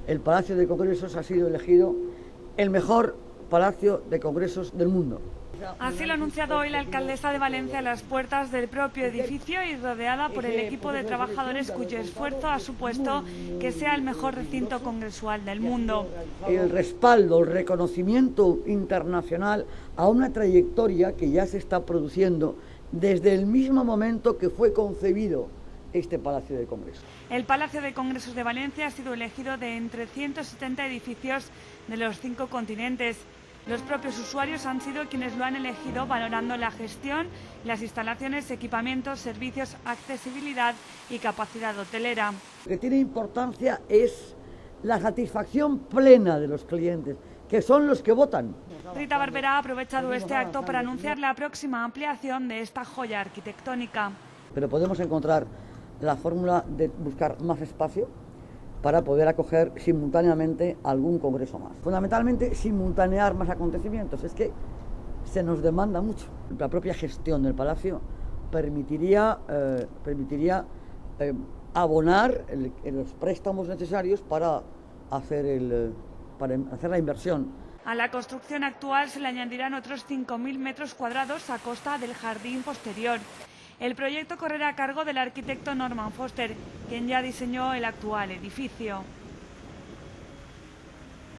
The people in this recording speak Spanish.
el Palacio de Congresos ha sido elegido el mejor Palacio de Congresos del mundo. Así lo ha anunciado hoy la alcaldesa de Valencia a las puertas del propio edificio y rodeada por el equipo de trabajadores cuyo esfuerzo ha supuesto que sea el mejor recinto congresual del mundo. El respaldo, el reconocimiento internacional a una trayectoria que ya se está produciendo desde el mismo momento que fue concebido este Palacio de Congresos. El Palacio de Congresos de Valencia ha sido elegido de entre 170 edificios de los 5 continentes. Los propios usuarios han sido quienes lo han elegido valorando la gestión, las instalaciones, equipamientos, servicios, accesibilidad y capacidad hotelera. Lo que tiene importancia es la satisfacción plena de los clientes, que son los que votan. Rita Barberá ha aprovechado este acto para anunciar la próxima ampliación de esta joya arquitectónica. Pero podemos encontrar la fórmula de buscar más espacio para poder acoger simultáneamente algún congreso más. Fundamentalmente, simultanear más acontecimientos. Es que se nos demanda mucho. La propia gestión del Palacio permitiría abonar los préstamos necesarios para hacer la inversión. A la construcción actual se le añadirán otros 5.000 metros cuadrados a costa del jardín posterior. El proyecto correrá a cargo del arquitecto Norman Foster, quien ya diseñó el actual edificio.